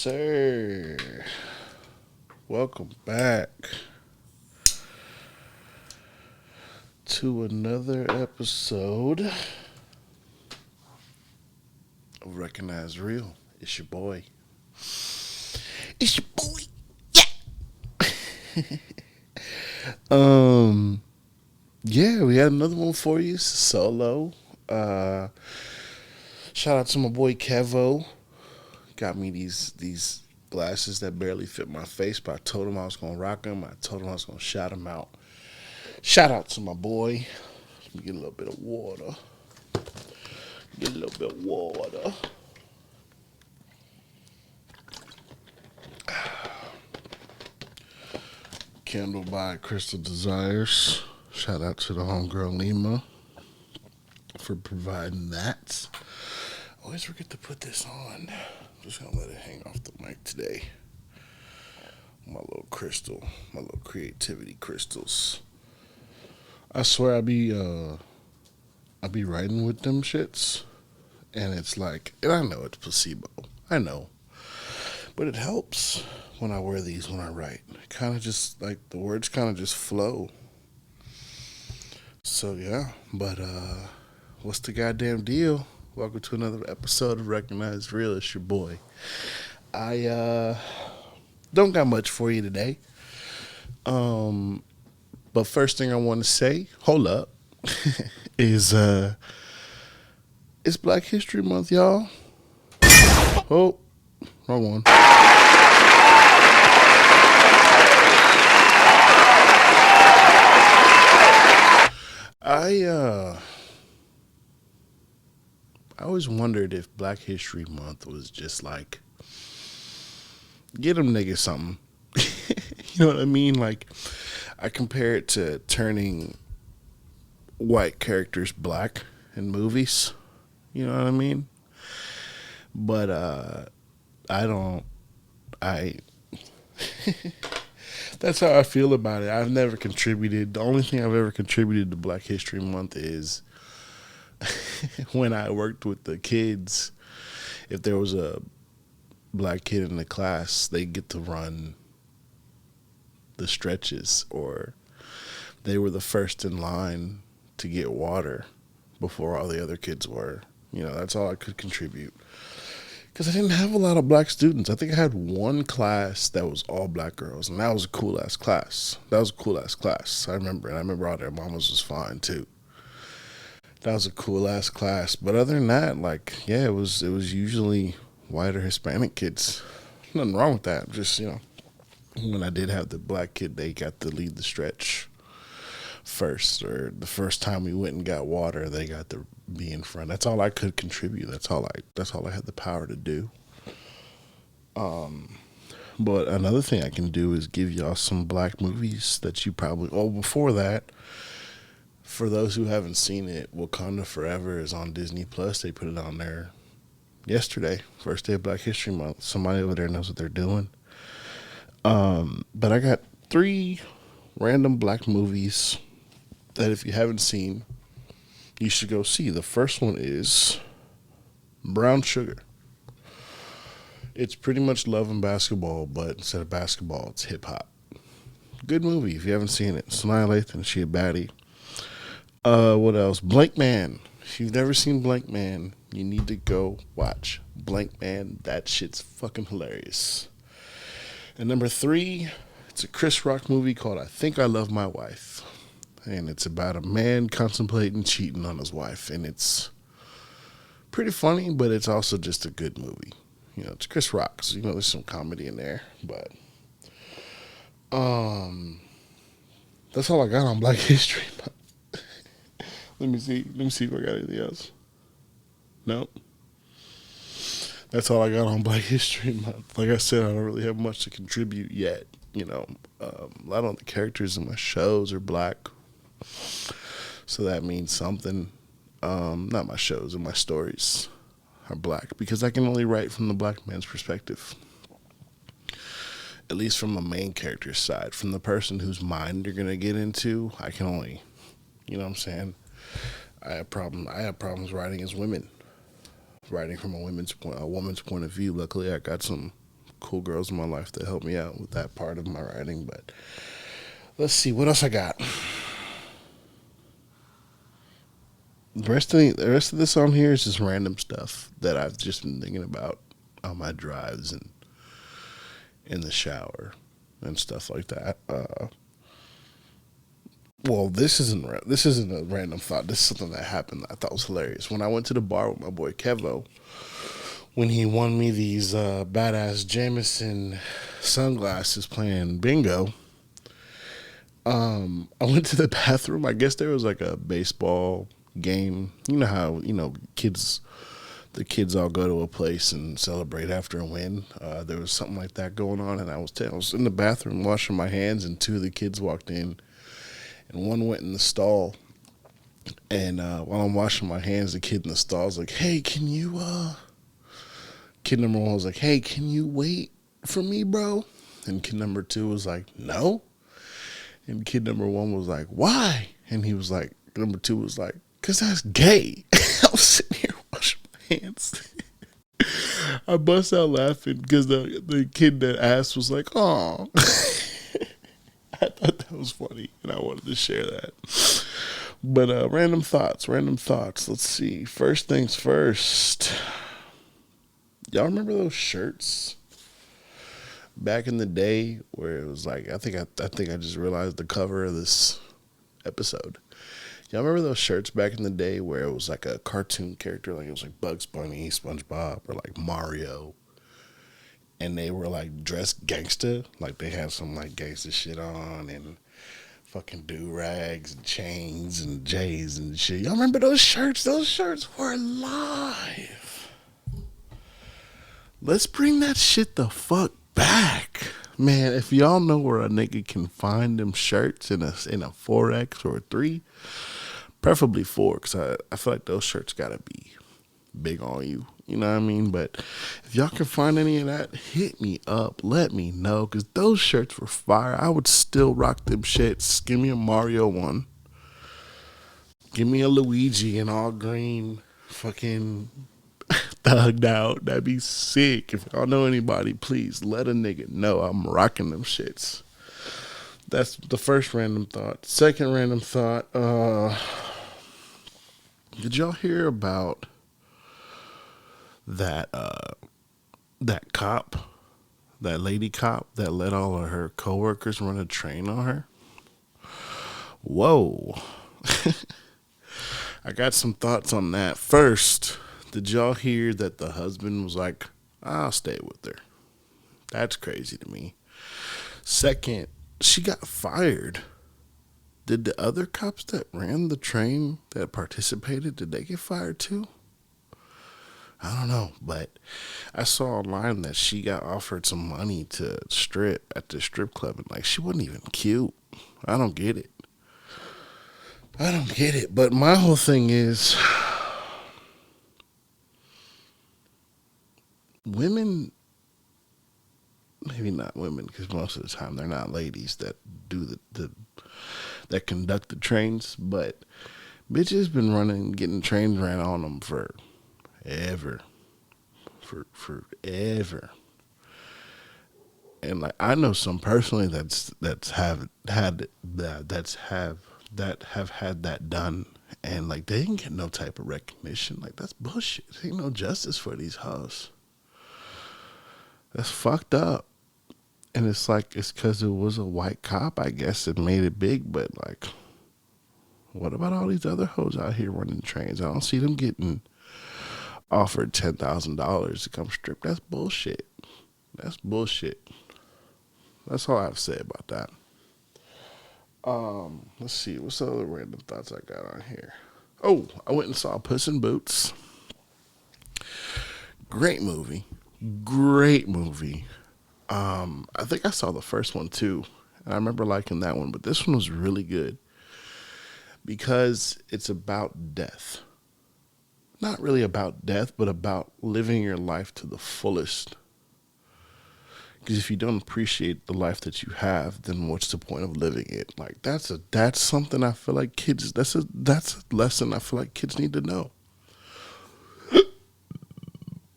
sir. Welcome back to another episode of Recognize Real. It's your boy. It's your boy. Yeah. Yeah, we had another one for you. Solo. Shout out to my boy Kevo. Got me these glasses that barely fit my face, but I told him I was gonna rock them. I told him I was gonna shout him out. Shout out to my boy. Let me get a little bit of water. Get a little bit of water. Candle by Crystal Desires. Shout out to the homegirl Lima for providing that. I always forget to put this on. I'm just gonna let it hang off the mic today. My little crystal, my little creativity crystals. I swear I be writing with them shits, and it's like, and I know it's placebo. I know, but it helps when I wear these when I write. Kind of just like the words kind of just flow. So yeah, but what's the goddamn deal? Welcome to another episode of Recognize Real. It's your boy. I don't got much for you today. But first thing I want to say, hold up, is it's Black History Month, y'all. Oh, wrong one. I always wondered if Black History Month was just like, get them niggas something. You know what I mean? Like, I compare it to turning white characters black in movies. You know what I mean? But I that's how I feel about it. I've never contributed. The only thing I've ever contributed to Black History Month is when I worked with the kids. If there was a black kid in the class, they get to run the stretches, or they were the first in line to get water before all the other kids were. You know, that's all I could contribute. Because I didn't have a lot of black students. I think I had one class that was all black girls, and that was a cool-ass class. I remember, and I remember all their mamas was fine, too. That was a cool-ass class. But other than that, like, yeah, it was usually white or Hispanic kids. Nothing wrong with that. Just, you know, when I did have the black kid, they got to lead the stretch first, or the first time we went and got water, they got to be in front. That's all I could contribute. That's all I had the power to do. But another thing I can do is give y'all some black movies that you probably, oh, before that, for those who haven't seen it, Wakanda Forever is on Disney Plus. They put it on there yesterday, first day of Black History Month. Somebody over there knows what they're doing. But I got 3 random black movies that if you haven't seen, you should go see. The first one is Brown Sugar. It's pretty much love and basketball, but instead of basketball, it's hip hop. Good movie if you haven't seen it. Sanaa Lathan, she a baddie. What else? Blank Man. If you've never seen Blank Man, you need to go watch Blank Man. That shit's fucking hilarious. And number 3, it's a Chris Rock movie called I Think I Love My Wife. And it's about a man contemplating cheating on his wife. And it's pretty funny, but it's also just a good movie. You know, it's Chris Rock, so you know there's some comedy in there. But that's all I got on Black History Month. Let me see if I got anything else. Nope. That's all I got on Black History Month. Like I said, I don't really have much to contribute yet. You know, a lot of the characters in my shows are black, so that means something. Not my shows, and my stories are black, because I can only write from the black man's perspective. At least from the main character's side. From the person whose mind you're going to get into, I can only, you know what I'm saying? I have problems writing as women, writing from a woman's point of view. Luckily, I got some cool girls in my life that helped me out with that part of my writing. But let's see what else I got. The rest of this on here is just random stuff that I've just been thinking about on my drives and in the shower and stuff like that. Well, this isn't a random thought. This is something that happened that I thought was hilarious. When I went to the bar with my boy Kevo, when he won me these badass Jameson sunglasses playing bingo, I went to the bathroom. I guess there was like a baseball game. You know how the kids all go to a place and celebrate after a win. There was something like that going on, and I was in the bathroom washing my hands, and two of the kids walked in, and one went in the stall. And while I'm washing my hands, the kid in the stall was like, "Hey, can you?" Kid number one was like, "Hey, can you wait for me, bro?" And kid number two was like, "No." And kid number one was like, "Why?" And he was like, number two was like, "'Cause that's gay." I was sitting here washing my hands. I bust out laughing because the kid that asked was like, "Oh." I thought that was funny, and I wanted to share that. But random thoughts. Let's see. First things first. Y'all remember those shirts back in the day where it was like, I think I just realized the cover of this episode. Y'all remember those shirts back in the day where it was like a cartoon character, like it was like Bugs Bunny, SpongeBob, or like Mario, and they were like dressed gangsta, like they had some like gangsta shit on and fucking do-rags and chains and J's and shit. Y'all remember those shirts? Those shirts were live. Let's bring that shit the fuck back. Man, if y'all know where a nigga can find them shirts in a 4X or a 3, preferably 4, because I feel like those shirts gotta be big on you. You know what I mean? But if y'all can find any of that, hit me up. Let me know, because those shirts were fire. I would still rock them shits. Give me a Mario one. Give me a Luigi in all green, fucking thugged out. That'd be sick. If y'all know anybody, please let a nigga know I'm rocking them shits. That's the first random thought. Second random thought, did y'all hear about that cop, that lady cop that let all of her coworkers run a train on her? Whoa. I got some thoughts on that. First, did y'all hear that the husband was like, "I'll stay with her"? That's crazy to me. Second, she got fired. Did the other cops that ran the train, that participated, did they get fired too? I don't know, but I saw online that she got offered some money to strip at the strip club, and like, she wasn't even cute. I don't get it. But my whole thing is, women, maybe not women, because most of the time they're not ladies that do that conduct the trains, but bitches been getting trains ran on them forever. And like, I know some personally that have had that done, and like, they didn't get no type of recognition. Like, that's bullshit. There ain't no justice for these hoes. That's fucked up. And it's like, it's because it was a white cop, I guess, it made it big. But like, what about all these other hoes out here running trains? I don't see them getting offered $10,000 to come strip. That's bullshit. That's all I have to say about that. Let's see, what's the other random thoughts I got on here? Oh, I went and saw Puss in Boots. Great movie. I think I saw the first one too, and I remember liking that one, but this one was really good because it's about death. Not really about death, but about living your life to the fullest. Because if you don't appreciate the life that you have, then what's the point of living it? Like, that's something I feel like kids, that's a lesson I feel like kids need to know.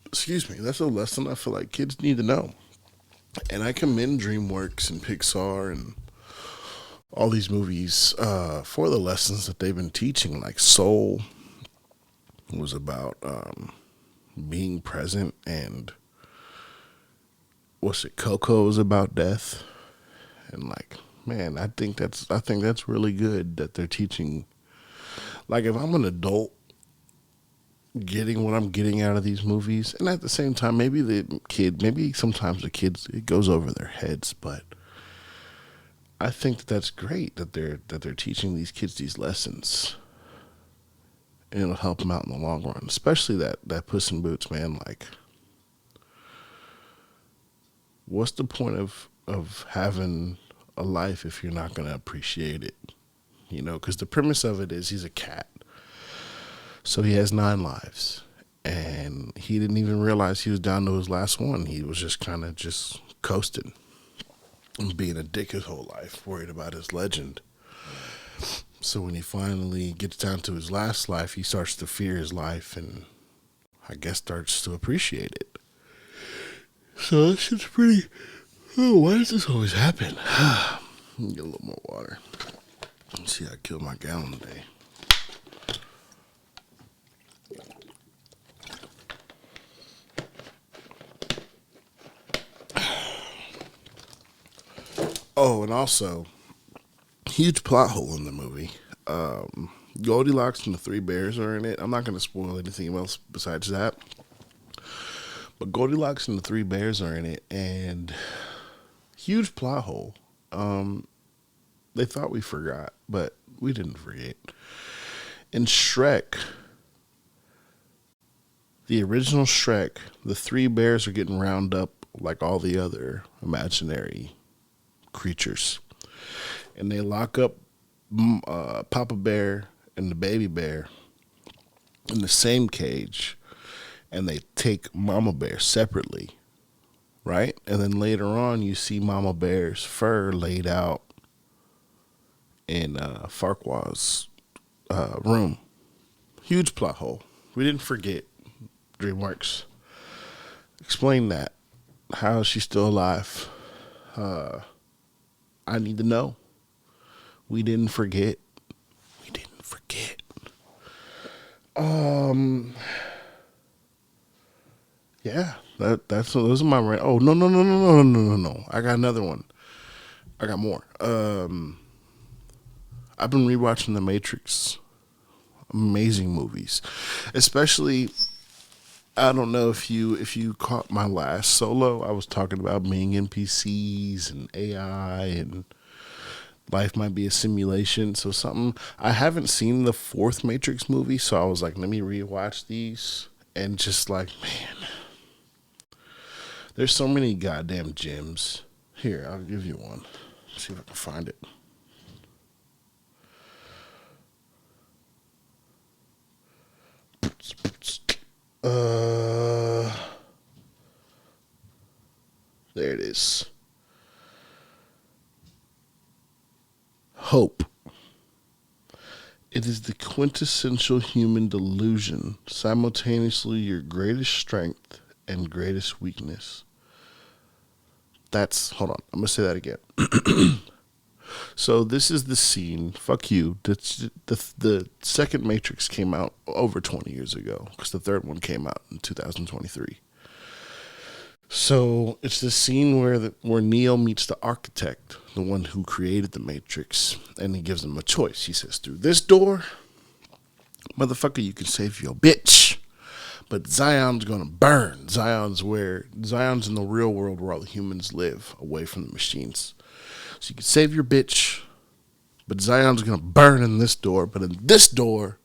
Excuse me, that's a lesson I feel like kids need to know. And I commend DreamWorks and Pixar and all these movies for the lessons that they've been teaching. Like Soul was about being present, and what's it? Coco was about death, and like, man, I think that's really good that they're teaching. Like, if I'm an adult getting what I'm getting out of these movies, and at the same time, maybe sometimes the kids, it goes over their heads, but I think that that's great that they're teaching these kids these lessons, and it'll help them out in the long run. Especially that Puss in Boots, man. Like, what's the point of having a life if you're not gonna appreciate it? You know, because the premise of it is he's a cat, so he has 9 lives, and he didn't even realize he was down to his last one. He was just kind of just coasting and being a dick his whole life, worried about his legend. So when he finally gets down to his last life, he starts to fear his life, and I guess starts to appreciate it. So that shit's pretty. Oh, why does this always happen? Let me get a little more water. Let's see, I killed my gallon today. Oh, and also, huge plot hole in the movie. Goldilocks and the Three Bears are in it. I'm not going to spoil anything else besides that. But Goldilocks and the Three Bears are in it, and huge plot hole. They thought we forgot, but we didn't forget. In Shrek, the original Shrek, the three bears are getting round up like all the other imaginary creatures. And they lock up Papa Bear and the baby bear in the same cage, and they take Mama Bear separately, right? And then later on, you see Mama Bear's fur laid out in Farquaad's room. Huge plot hole. We didn't forget. DreamWorks. Explain that. How is she still alive? I need to know. We didn't forget. We didn't forget. Yeah, that's those are my rant. Oh, no. I got another one. I got more. I've been rewatching The Matrix. Amazing movies. Especially, I don't know if you caught my last solo. I was talking about being NPCs and AI and life might be a simulation. So something, I haven't seen the fourth Matrix movie, so I was like, let me rewatch these, and just like, man, there's so many goddamn gems. Here, I'll give you one. See if I can find it. There it is. Hope. It is the quintessential human delusion, simultaneously your greatest strength and greatest weakness. Hold on, I'm going to say that again. So this is the scene. Fuck you. The second Matrix came out over 20 years ago, because the third one came out in 2023. So it's the scene where Neo meets the architect, the one who created the Matrix, and he gives him a choice. He says, through this door, motherfucker, you can save your bitch, but Zion's gonna burn. Zion's in the real world where all the humans live, away from the machines. So you can save your bitch, but Zion's gonna burn in this door. But in this door,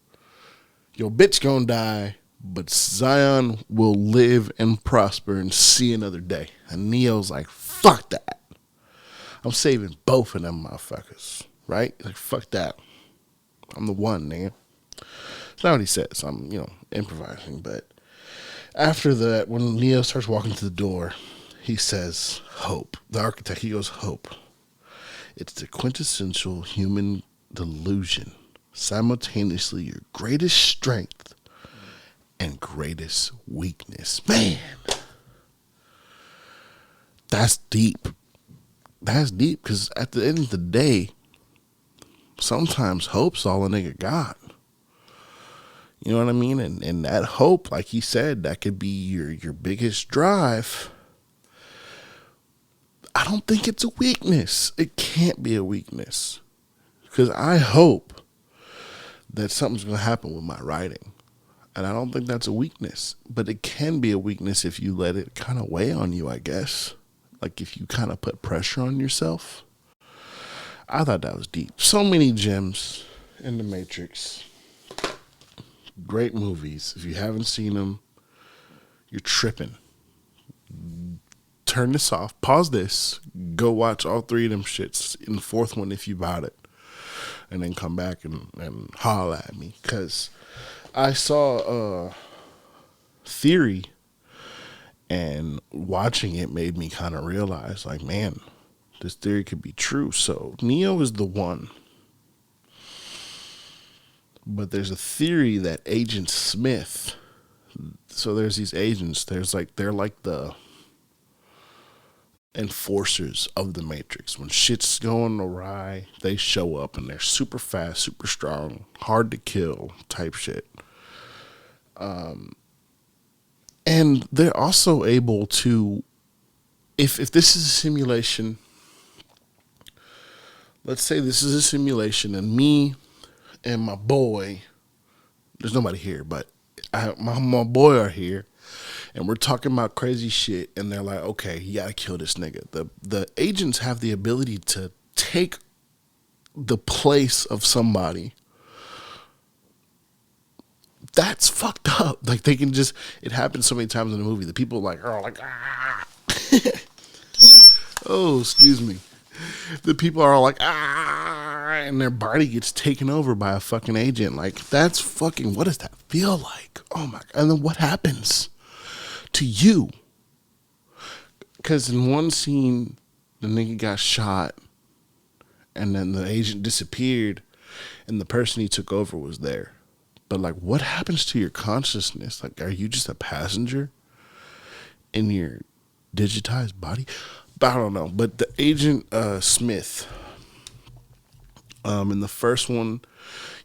your bitch gonna die, but Zion will live and prosper and see another day. And Neo's like, fuck that. I'm saving both of them motherfuckers, right? Like, fuck that. I'm the one, nigga. It's not what he says. I'm, improvising. But after that, when Neo starts walking to the door, he says, hope. The architect, he goes, hope. It's the quintessential human delusion, simultaneously your greatest strength and greatest weakness. Man, That's deep. That's deep because at the end of the day, sometimes hope's all a nigga got. You know what I mean? And that hope, like he said, that could be your biggest drive. I don't think it's a weakness. It can't be a weakness. Because I hope that something's going to happen with my writing. And I don't think that's a weakness. But it can be a weakness if you let it kind of weigh on you, I guess. Like if you kind of put pressure on yourself. I thought that was deep. So many gems in The Matrix. Great movies. If you haven't seen them, you're tripping. Turn this off. Pause this. Go watch all three of them shits. In the fourth one if you bought it. And then come back and holler at me. Because I saw a theory. And watching it made me kind of realize, like, man, this theory could be true. So Neo is the one. But there's a theory that Agent Smith, so there's these agents, they're like the enforcers of the Matrix. When shit's going awry, they show up and they're super fast, super strong, hard to kill type shit. And they're also able to, if this is a simulation, let's say this is a simulation and me and my boy, there's nobody here, but my boy are here, and we're talking about crazy shit, and they're like, okay, you gotta kill this nigga. The agents have the ability to take the place of somebody. That's fucked up. Like they can just, it happens so many times in the movie. The people are like, ah. Oh, excuse me. The people are all like, ah, and their body gets taken over by a fucking agent. Like, that's fucking, what does that feel like? Oh my God. And then what happens to you? Because in one scene, the nigga got shot, and then the agent disappeared, and the person he took over was there. But, like, what happens to your consciousness? Like, are you just a passenger in your digitized body? I don't know, but the agent Smith, in the first one,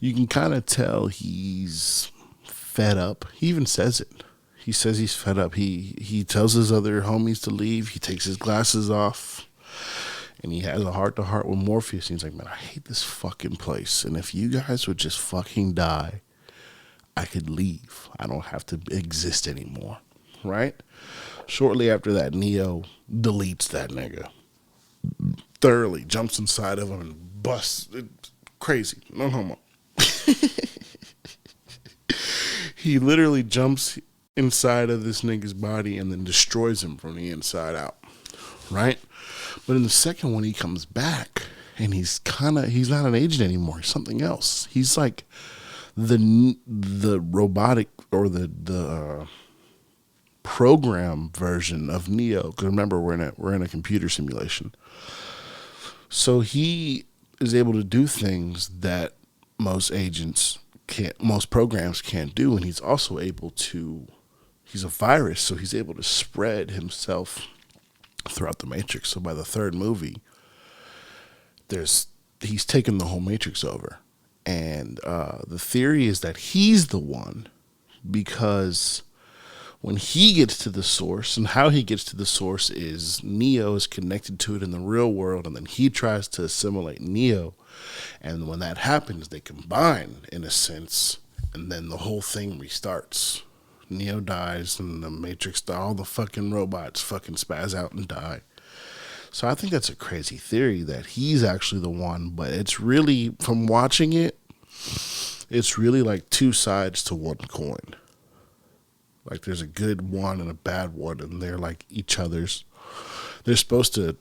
you can kind of tell he's fed up. He even says it. He says he's fed up. He tells his other homies to leave. He takes his glasses off, and he has a heart-to-heart with Morpheus. And he's like, man, I hate this fucking place. And if you guys would just fucking die, I could leave. I don't have to exist anymore, right? Shortly after that, Neo deletes that nigga. Thoroughly jumps inside of him and busts. It's crazy. No homo. He literally jumps inside of this nigga's body and then destroys him from the inside out. Right? But in the second one, he comes back and he's not an agent anymore. He's something else. He's like the robotic or the program version of Neo, because remember we're in a computer simulation. So he is able to do things that most programs can't do, and he's also able to. He's a virus, so he's able to spread himself throughout the Matrix. So by the third movie, he's taken the whole Matrix over, and the theory is that he's the one because. When he gets to the source, and how he gets to the source is Neo is connected to it in the real world, and then he tries to assimilate Neo. And when that happens, they combine, in a sense, and then the whole thing restarts. Neo dies, and the Matrix, all the fucking robots fucking spaz out and die. So I think that's a crazy theory that he's actually the one, but it's really, from watching it, it's really like two sides to one coin. Like there's a good one and a bad one, and they're like each other's. They're supposed to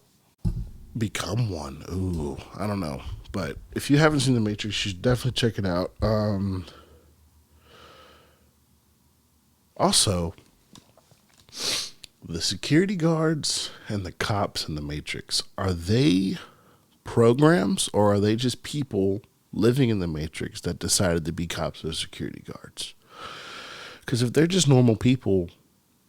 become one. Ooh, I don't know. But if you haven't seen The Matrix, you should definitely check it out. Also, the security guards and the cops in The Matrix, are they programs or are they just people living in The Matrix that decided to be cops or security guards? Because if they're just normal people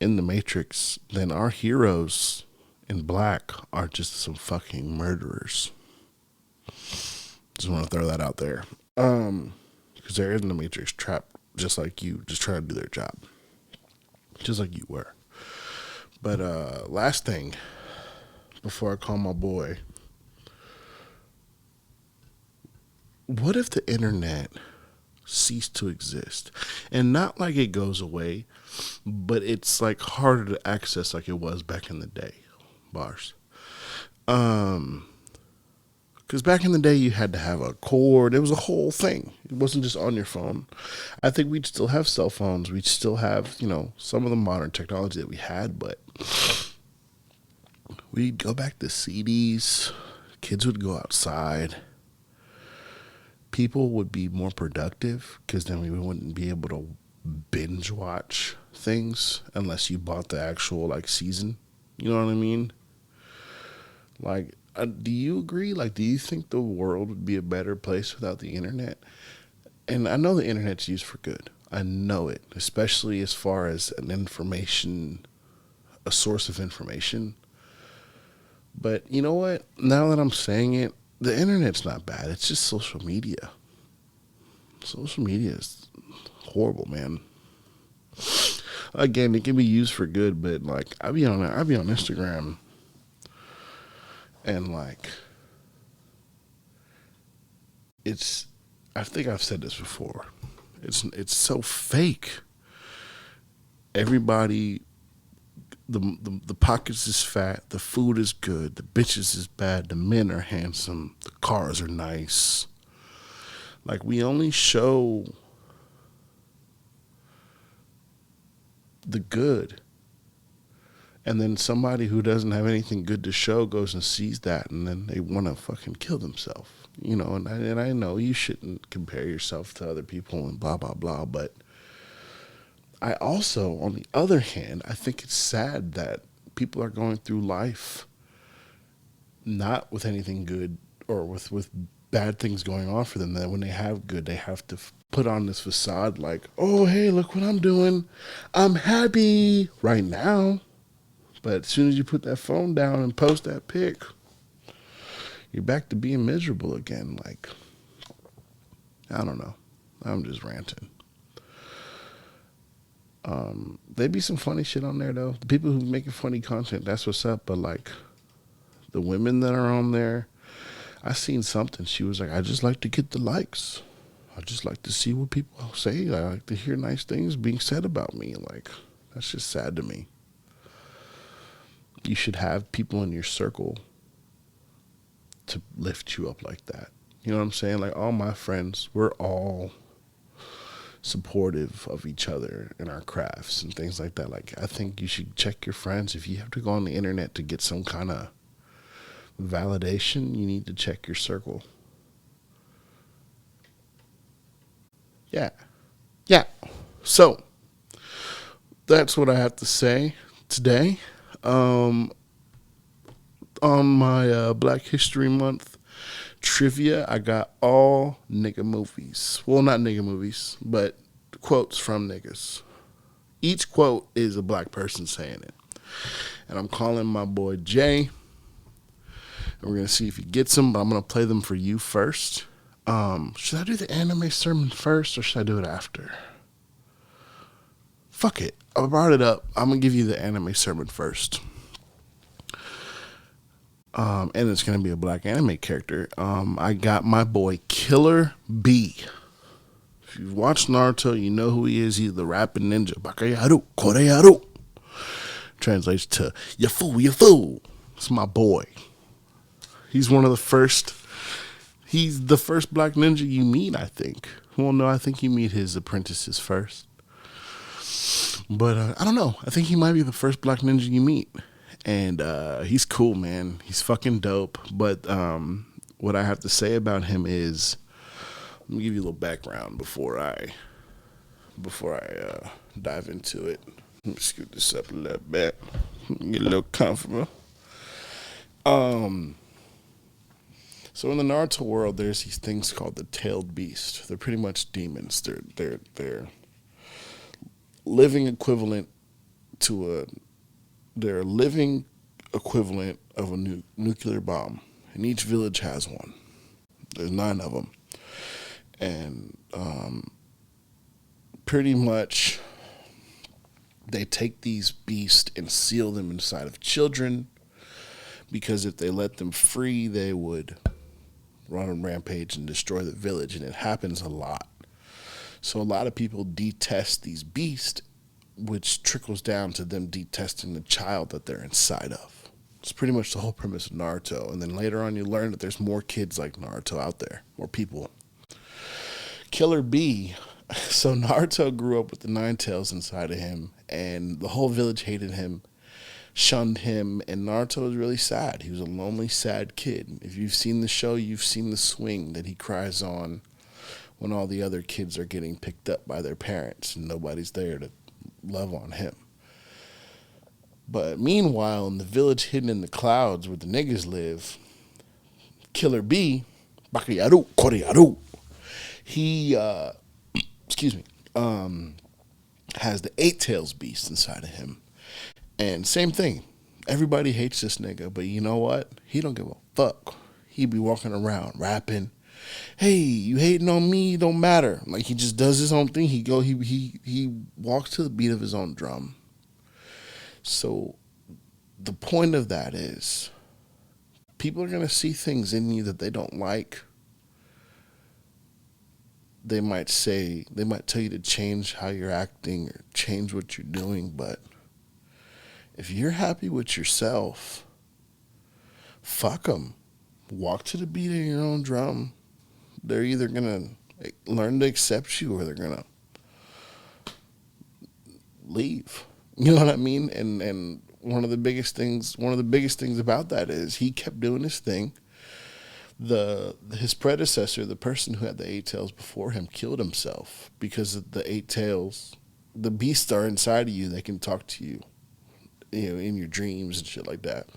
in The Matrix, then our heroes and black are just some fucking murderers. Just want to throw that out there. Because they're in the Matrix trap, just like you, just trying to do their job, just like you were. But last thing, before I call my boy, what if the internet ceased to exist? And not like it goes away, but it's like harder to access like it was back in the day. Bars. Because back in the day, you had to have a cord. It was a whole thing. It wasn't just on your phone. I think we'd still have cell phones. We'd still have, some of the modern technology that we had, but we'd go back to CDs. Kids would go outside. People would be more productive because then we wouldn't be able to binge watch things unless you bought the actual, season. You know what I mean? Do you agree? Do you think the world would be a better place without the internet? And I know the internet's used for good. I know it, especially as far as a source of information. But you know what? Now that I'm saying it, the internet's not bad. It's just social media. Social media is horrible, man. Again, it can be used for good, but I be on Instagram. And I think I've said this before. It's so fake. Everybody, the pockets is fat, the food is good, the bitches is bad, the men are handsome, the cars are nice. We only show the good. And then somebody who doesn't have anything good to show goes and sees that, and then they want to fucking kill themselves. And I know you shouldn't compare yourself to other people and blah, blah, blah. But I also, on the other hand, I think it's sad that people are going through life not with anything good or with bad things going on for them. That when they have good, they have to put on this facade oh, hey, look what I'm doing. I'm happy right now. But as soon as you put that phone down and post that pic, you're back to being miserable again. I don't know. I'm just ranting. There be some funny shit on there, though. The people who making funny content, that's what's up. But, the women that are on there, I seen something. She was like, I just like to get the likes. I just like to see what people say. I like to hear nice things being said about me. That's just sad to me. You should have people in your circle to lift you up like that. You know what I'm saying? All my friends, we're all supportive of each other in our crafts and things like that. I think you should check your friends. If you have to go on the internet to get some kind of validation, you need to check your circle. Yeah. So, that's what I have to say today. On my Black History Month trivia, I got all nigga movies. Well, not nigga movies, but quotes from niggas. Each quote is a black person saying it. And I'm calling my boy Jay. And we're going to see if he gets them, but I'm going to play them for you first. Should I do the anime sermon first or should I do it after? Fuck it. I brought it up. I'm going to give you the anime sermon first. And it's going to be a black anime character. I got my boy Killer B. If you've watched Naruto, you know who he is. He's the rapping ninja. Bakayaru, Koreyaru. Translates to, you fool, you fool. It's my boy. He's one of the first. He's the first black ninja you meet, I think. Well, no, I think you meet his apprentices first. But I don't know. I think he might be the first black ninja you meet. And he's cool, man. He's fucking dope. But what I have to say about him is, let me give you a little background before I dive into it. Let me scoot this up a little bit. Get a little comfortable. So in the Naruto world, there's these things called the tailed beast. They're pretty much demons. They're living equivalent to they're living equivalent of a nuclear bomb, and each village has one. There's 9 of them, and pretty much they take these beasts and seal them inside of children, because if they let them free, they would run a rampage and destroy the village, and it happens a lot. So a lot of people detest these beasts, which trickles down to them detesting the child that they're inside of. It's pretty much the whole premise of Naruto. And then later on you learn that there's more kids like Naruto out there, more people. Killer Bee. So Naruto grew up with the 9 tails inside of him, and the whole village hated him, shunned him, and Naruto was really sad. He was a lonely, sad kid. If you've seen the show, you've seen the swing that he cries on when all the other kids are getting picked up by their parents and nobody's there to love on him. But meanwhile, in the village hidden in the clouds where the niggas live, Killer Bee, Bakayaru, Koreyaru, he, has the 8 tails beast inside of him. And same thing. Everybody hates this nigga, but you know what? He don't give a fuck. He be walking around rapping, hey, you hating on me? Don't matter. Like, he just does his own thing. He walks to the beat of his own drum. So the point of that is, people are going to see things in you that they don't like. They might tell you to change how you're acting or change what you're doing, but if you're happy with yourself, fuck them. Walk to the beat of your own drum. They're either going to learn to accept you or they're going to leave. You know what I mean? And one of the biggest things about that is he kept doing his thing. His predecessor, the person who had the 8 tails before him, killed himself because of the 8 tails. The beasts are inside of you. They can talk to you, in your dreams and shit like that.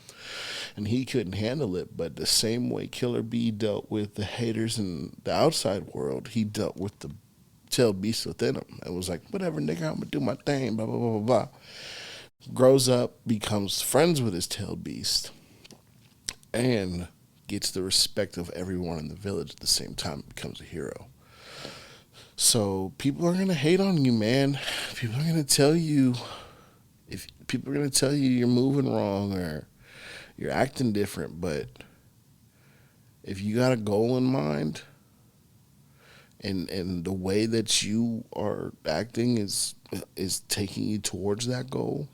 And he couldn't handle it. But the same way Killer Bee dealt with the haters in the outside world, he dealt with the tailed beast within him. It was like, whatever, nigga, I'm gonna do my thing, blah, blah, blah, blah, blah. Grows up, becomes friends with his tailed beast, and gets the respect of everyone in the village at the same time, becomes a hero. So people are going to hate on you, man. People are going to tell you, you're moving wrong or you're acting different, but if you got a goal in mind and the way that you are acting is taking you towards that goal,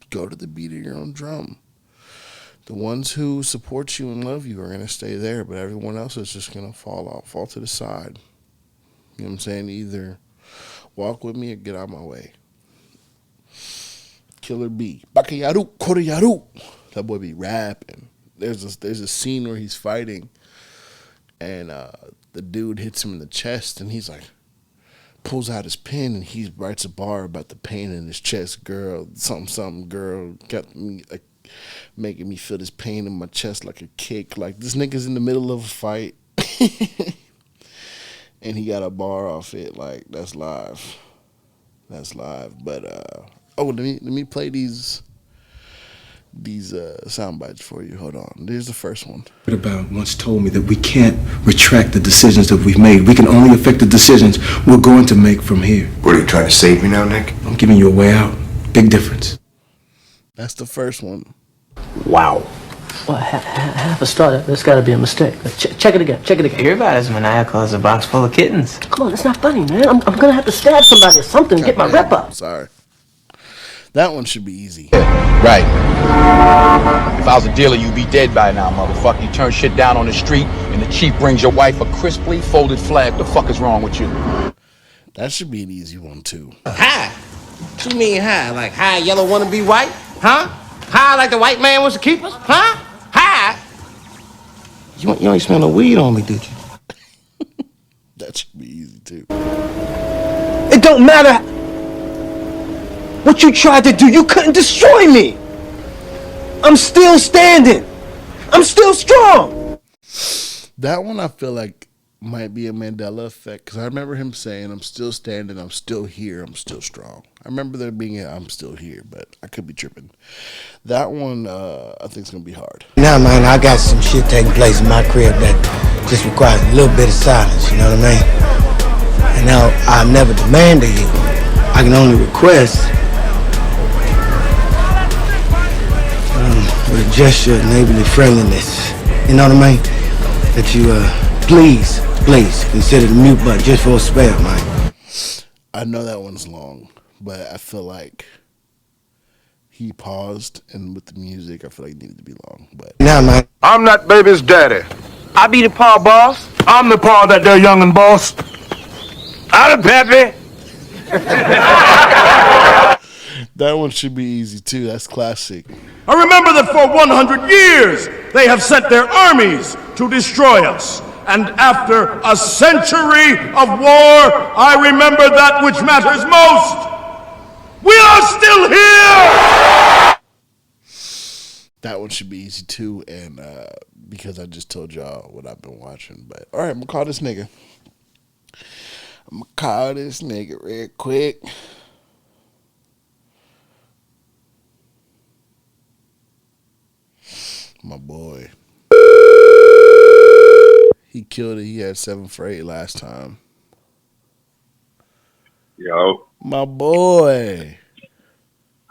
go to the beat of your own drum. The ones who support you and love you are going to stay there, but everyone else is just going to fall to the side. You know what I'm saying? Either walk with me or get out of my way. Killer Bee. Bakayaru, Koreyaru. That boy be rapping. There's a scene where he's fighting, and the dude hits him in the chest, and he's like, pulls out his pen, and he writes a bar about the pain in his chest. Girl, something, girl, got me like, making me feel this pain in my chest like a kick. Like, this nigga's in the middle of a fight and he got a bar off it. Like, that's live. But let me play these sound bites for you. Hold on. There's the first one. About once told me that we can't retract the decisions that we've made. We can only affect the decisions we're going to make from here. What, are you trying to save me now, Nick? I'm giving you a way out. Big difference. That's the first one. Wow. Well, half a star. That's got to be a mistake. Check it again. You're about as maniacal as a box full of kittens. Come on, it's not funny, man. I'm going to have to stab somebody or something to get my rep up. Sorry. That one should be easy. Right. If I was a dealer, you'd be dead by now, motherfucker. You turn shit down on the street, and the chief brings your wife a crisply folded flag. The fuck is wrong with you? That should be an easy one, too. High? What you mean high? Like high yellow wanna be white? Huh? High like the white man wants to keep us? Huh? High? You ain't smell no weed on me, did you? That should be easy, too. It don't matter what you tried to do. You couldn't destroy me. I'm still standing. I'm still strong. That one I feel like might be a Mandela effect because I remember him saying, "I'm still standing, I'm still here, I'm still strong." I remember there being a "I'm still here," but I could be tripping. That one, I think is gonna be hard. Now, man, I got some shit taking place in my crib that just requires a little bit of silence, you know what I mean? And now, I never demand of you. I can only request with a gesture of neighborly friendliness, you know what I mean? That you, please consider the mute button just for a spell, man. I know that one's long, but I feel like he paused, and with the music, I feel like it needed to be long. But Now, man. I'm not baby's daddy. I be the paw boss. I'm the paw that they're young and boss. I'm the peppy. that one should be easy too. That's classic. I remember that for 100 years they have sent their armies to destroy us. And after a century of war, I remember that which matters most. We are still here! That one should be easy too, and because I just told y'all what I've been watching. But all right, I'm gonna call this nigga. Real quick. My boy. He killed it. He had 7 for 8 last time. Yo, My boy.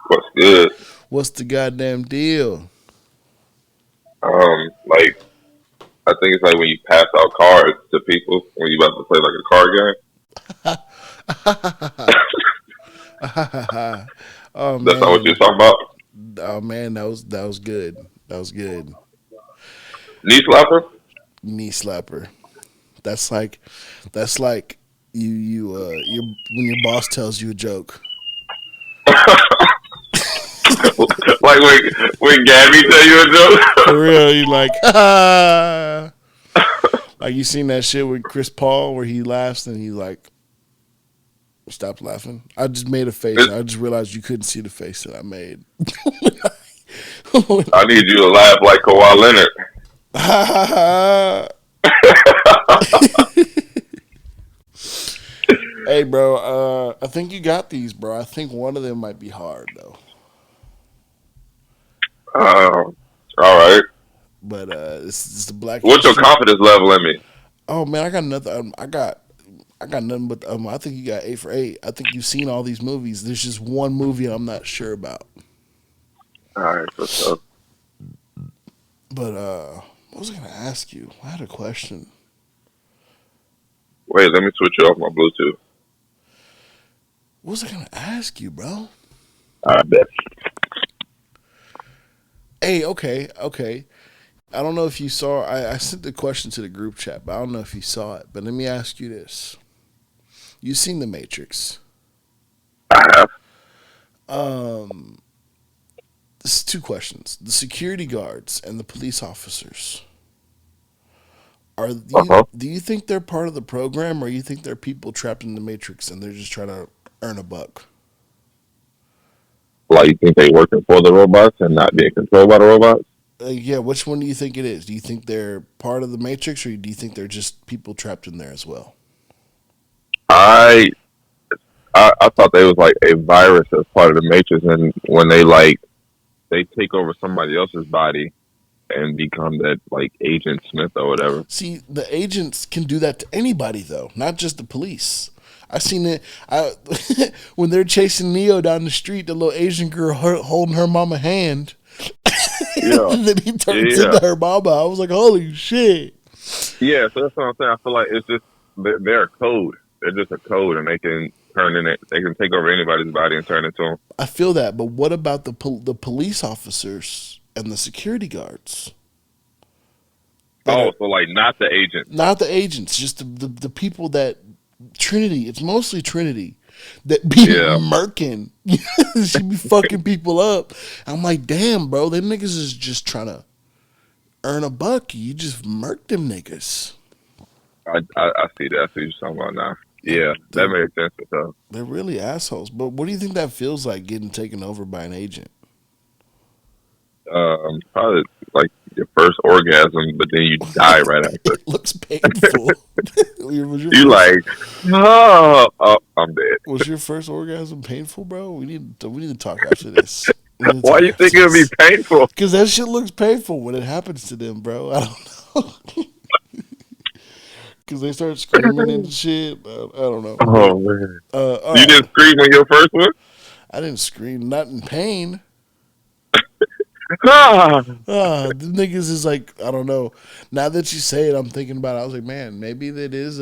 what's good? What's the goddamn deal? Like, I think it's like when you pass out cards to people when you about to play like a card game. Oh man. That's not what you're talking about? Oh man, that was good. That was good. Knee slapper? Knee slapper. That's like you when your boss tells you a joke. Like when Gabby tell you a joke? For real, you like like you seen that shit with Chris Paul where he laughs and he like stopped laughing. I just made a face. I just realized you couldn't see the face that I made. I need you to laugh like Kawhi Leonard. Hey, bro. I think you got these, bro. I think one of them might be hard though. All right. But it's the black. What's your confidence level in me? Oh man, I got nothing. I got nothing but. I think you got 8 for 8. I think you've seen all these movies. There's just one movie I'm not sure about. All right, for sure. But what was I gonna ask you? I had a question. Wait, let me switch you off my Bluetooth. What was I gonna ask you, bro? I bet. Hey, okay. I don't know if you saw. I sent the question to the group chat, but I don't know if you saw it. But let me ask you this: you seen The Matrix? I have. This is 2 questions. The security guards and the police officers. Do you think they're part of the program, or you think they're people trapped in the Matrix and they're just trying to earn a buck? Like, you think they working for the robots and not being controlled by the robots? Yeah, which one do you think it is? Do you think they're part of the Matrix, or do you think they're just people trapped in there as well? I thought they was like a virus as part of the Matrix, and when they take over somebody else's body and become that like Agent Smith or whatever. See, the agents can do that to anybody though, not just the police. I seen it when they're chasing Neo down the street. The little Asian girl holding her mama hand, Yeah. and then he turns into her mama. I was like, "Holy shit!" Yeah, so that's what I'm saying. I feel like it's just they're a code. They're just a code, and they can turn in it. They can take over anybody's body and turn it to them. I feel that, but what about the police officers and the security guards? So like not the agent. Not the agents, just the people that Trinity. It's mostly Trinity that be murking. She be fucking people up. I'm like, damn, bro, them niggas is just trying to earn a buck. You just murk them niggas. I see that. I see what you're talking about now. Yeah, that makes sense. So. They're really assholes. But what do you think that feels like, getting taken over by an agent? Probably like your first orgasm, but then you die right after. It looks painful. Was your You first, like, oh, I'm dead. was your first orgasm painful, bro? We need to talk after this. We need to Why talk you think after it would be this. painful? Because that shit looks painful when it happens to them, bro. I don't know. Because they start screaming and shit. I don't know. But, Oh man, all you right. didn't scream on your first one? I didn't scream, not in pain. Ah, The niggas is like, I don't know. Now that you say it, I'm thinking about it. I was like, man, maybe that is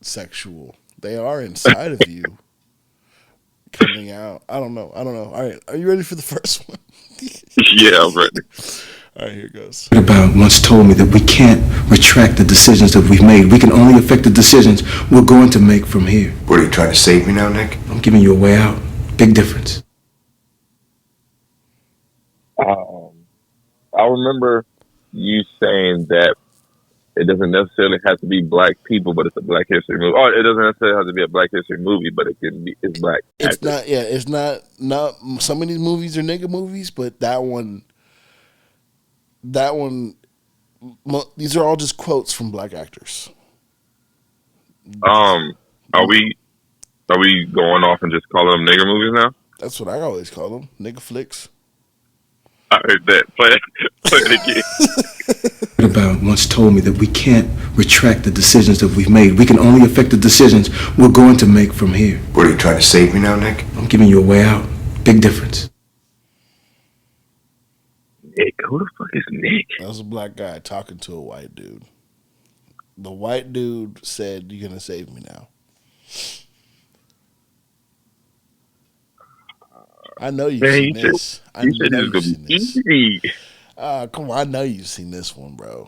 sexual. They are inside of you, coming out. I don't know. All right, are you ready for the first one? yeah, I'm ready. All right, here goes. About once told me that we can't retract the decisions that we've made. We can only affect the decisions we're going to make from here. What, are you trying to save me now, Nick? I'm giving you a way out. Big difference. I remember you saying that it doesn't necessarily have to be black people, but it's a Black History movie. Or it doesn't necessarily have to be a Black History movie, but it can be. It's black. It's actors. not. Yeah, it's not. Not some of these movies are nigga movies, but that one. These are all just quotes from black actors. Are we going off and just calling them nigger movies now? That's what I always call them, nigga flicks. I heard that. Play it again. About once told me that we can't retract the decisions that we've made. We can only affect the decisions we're going to make from here. What, are you trying to save me now, Nick? I'm giving you a way out. Big difference. Nick, who the fuck is Nick? That was a black guy talking to a white dude. The white dude said, "You're gonna save me now." I know you've seen this. I know you've seen this. Easy. Come on, I know you've seen this one, bro.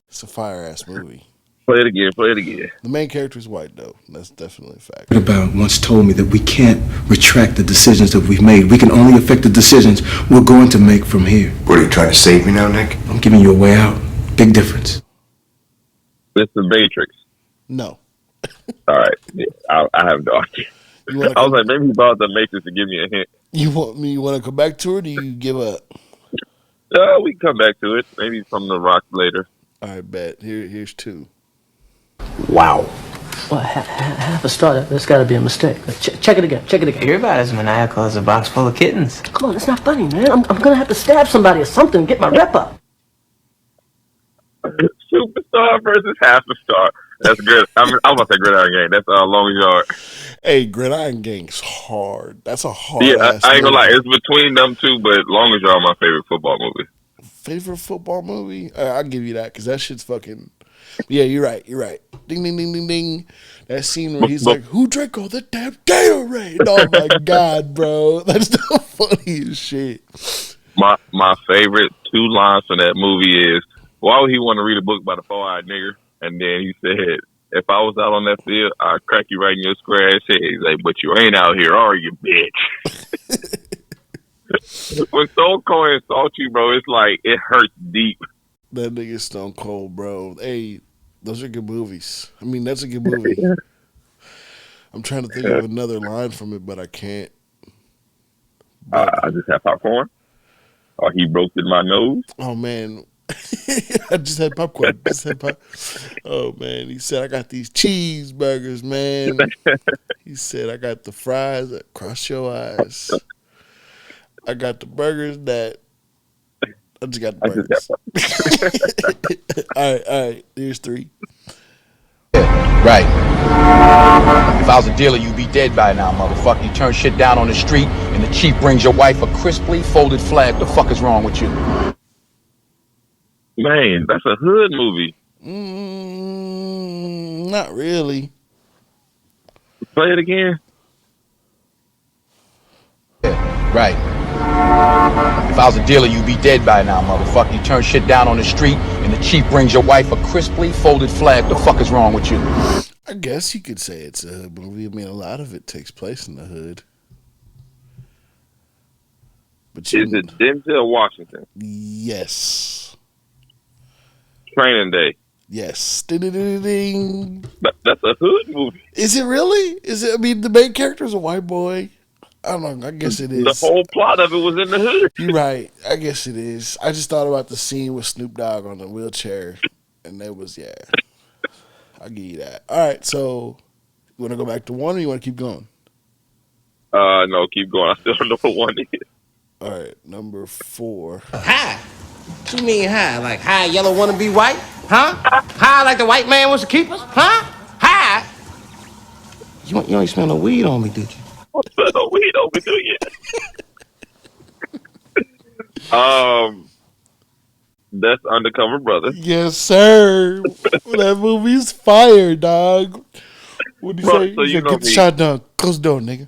It's a fire ass movie. Play it again. The main character is white, though. That's definitely a fact. About once told me that we can't retract the decisions that we've made. We can only affect the decisions we're going to make from here. What, are you trying to save me now, Nick? I'm giving you a way out. Big difference. This is Matrix. No. All right. Yeah, I have no idea. I was like, maybe he bought the Matrix to give me a hint. You want to come back to it, or do you give up? We can come back to it. Maybe from the rock later. All right, bet. Here's two. Wow. Well, half a star. That's got to be a mistake. Check it again. You're about as maniacal as a box full of kittens. Come on, it's not funny, man. I'm gonna have to stab somebody or something and get my rep up. Superstar versus half a star. That's good. I'm about to say Gridiron Gang. That's Long Yard. Hey, Gridiron Gang's hard. That's a hard. Yeah, I ain't gonna lie. It's between them two, but Long Yard my favorite football movie. Favorite football movie? I'll give you that because that shit's fucking. Yeah, you're right. Ding, ding, ding, ding, ding. That scene where he's like, "Who drank all the damn Gatorade?" Oh my god, bro, that's the funniest shit. My favorite two lines from that movie is, "Why would he want to read a book by the 4-eyed nigger?" And then he said, "If I was out on that field, I'd crack you right in your square ass head." He's like, "But you ain't out here, are you, bitch?" When Stone Cold insults you, bro, it's like it hurts deep. That nigga Stone Cold, bro. Hey, those are good movies. I mean, that's a good movie. I'm trying to think of another line from it, but I can't. I just had popcorn. Or he roasted my nose. Oh man, I just had popcorn. Oh man, he said I got these cheeseburgers, man. He said I got the fries that cross your eyes. I got the burgers that. I just got the burgers. All right. Here's three. Right. If I was a dealer, you'd be dead by now, motherfucker. You turn shit down on the street, and the chief brings your wife a crisply folded flag. What the fuck is wrong with you? Man, that's a hood movie. Not really. Play it again. Right. If I was a dealer, you'd be dead by now, motherfucker. You turn shit down on the street, and the chief brings your wife a crisply folded flag. What the fuck is wrong with you? I guess you could say it's a hood movie. I mean, a lot of it takes place in the hood. But Is it Denzel Washington? Yes. Training Day. Yes. Ding. That's a hood movie. Is it really? Is it? I mean, the main character is a white boy. I don't know. I guess it is. The whole plot of it was in the hood. You're right. I guess it is. I just thought about the scene with Snoop Dogg on the wheelchair, and it was, yeah. I'll give you that. All right, so you want to go back to one or you want to keep going? No, keep going. I still don't know what one is. All right, number 4. High? What you mean high? Like high yellow wanna be white? Huh? High like the white man wants to keep us? Huh? High? You ain't smell no weed on me, did you? No, we don't do it. That's Undercover Brother. Yes, sir. That movie's fire, dog. What do you say? So He said, get the shot done. Close the door, nigga.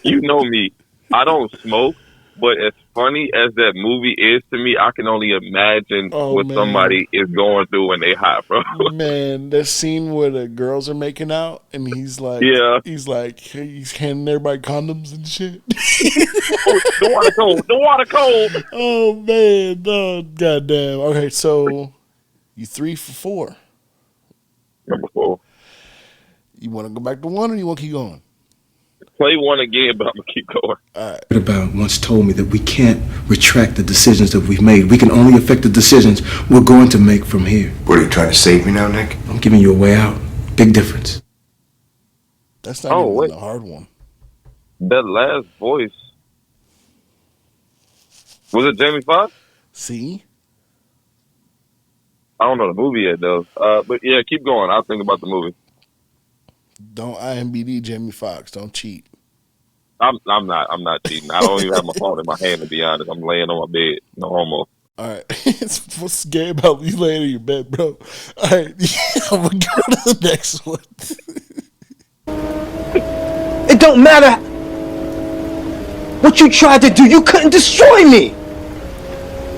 You know me. I don't smoke, but as funny as that movie is to me, I can only imagine what somebody is going through when they high, bro. Man, that scene where the girls are making out and he's like, he's handing everybody condoms and shit. The water cold. Oh man, oh, goddamn. Okay, so you 3 for 4. Number 4. You want to go back to 1 or you want to keep going? Play 1 again, but I'm gonna keep going. All right. About once told me that we can't retract the decisions that we've made. We can only affect the decisions we're going to make from here. What, are you trying to save me now, Nick? I'm giving you a way out. Big difference. That's not even a hard one. That last voice. Was it Jamie Foxx? See? I don't know the movie yet, though. But yeah, keep going. I'll think about the movie. Don't IMBD Jamie Foxx. Don't cheat. I'm not cheating. I don't even have my phone in my hand, to be honest. I'm laying on my bed. No homo. All right. What's the game about you laying in your bed, bro? All right. I'm going to go to the next one. It don't matter what you tried to do. You couldn't destroy me.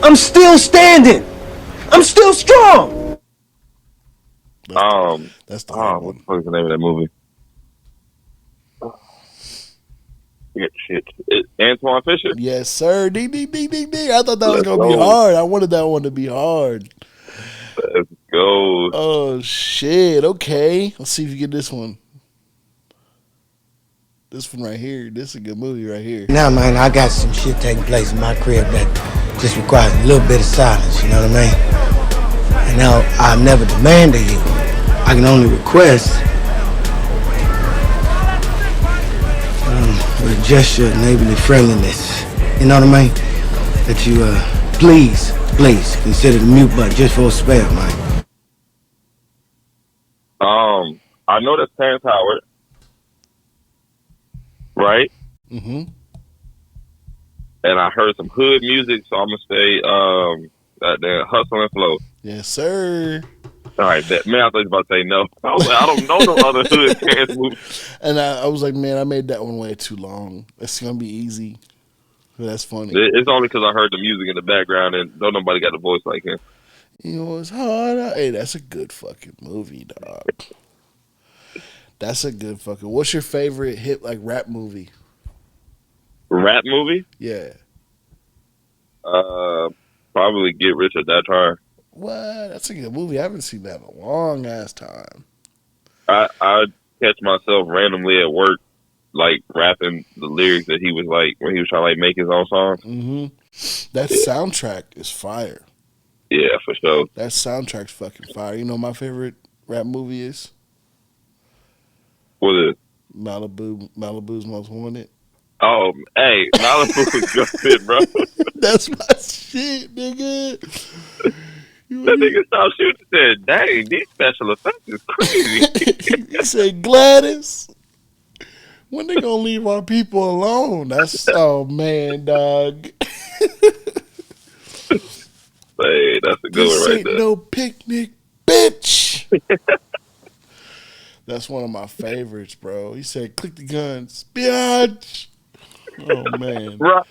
I'm still standing. I'm still strong. That's the hard one. What the fuck is the name of that movie? Shit. Antoine Fisher? Yes, sir. Ding, ding, ding, ding, ding. I thought that was going to be hard. I wanted that one to be hard. Let's go. Oh, shit. Okay. Let's see if you get this one. This one right here. This is a good movie right here. Now, man, I got some shit taking place in my crib that just requires a little bit of silence, you know what I mean? And now, I've never demanded you. I can only request with a gesture of neighborly friendliness, you know what I mean? That you, please consider the mute button just for a spell, man. I know that's Terrence Howard, right? Mm-hmm. And I heard some hood music, so I'm gonna say, goddamn, Hustle and Flow. Yes, sir. All right, man, I thought you were about to say no. I was like, I don't know no other hood Terrence movies. And I was like, man, I made that one way too long. It's gonna be easy. That's funny. It's only because I heard the music in the background and don't nobody got a voice like him. You know, it's hard. Hey, that's a good fucking movie, dog. That's a good fucking. What's your favorite hit like rap movie? Rap movie? Yeah. Probably Get Rich or Die Trying. What? That's a good movie. I haven't seen that in a long ass time. I catch myself randomly at work, like rapping the lyrics that he was like when he was trying to like make his own song. Mm-hmm. That soundtrack is fire. Yeah, for sure. That soundtrack's fucking fire. You know what my favorite rap movie is? What is it? Malibu's Most Wanted. Oh, hey, Malibu was good, bro. That's my shit, nigga. That nigga stopped shooting and said, dang, these special effects is crazy. He said, Gladys, when they gonna leave our people alone? That's, oh, man, dog. Hey, that's a good this one right ain't there. no picnic, bitch. That's one of my favorites, bro. He said, click the guns, bitch. Oh, man. Bro.